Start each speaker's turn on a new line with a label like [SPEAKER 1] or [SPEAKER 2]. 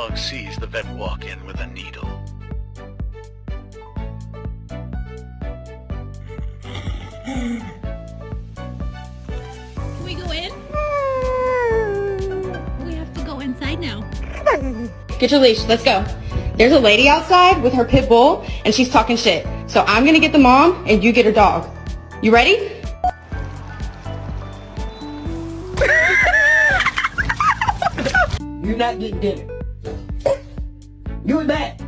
[SPEAKER 1] dog sees the vet walk in with a needle.
[SPEAKER 2] Can we go in? We have to go inside now.
[SPEAKER 3] Get your leash, let's go. There's a lady outside with her pit bull and she's talking shit. So I'm gonna get the mom and you get her dog. You ready?
[SPEAKER 4] You're not getting dinner. You and that.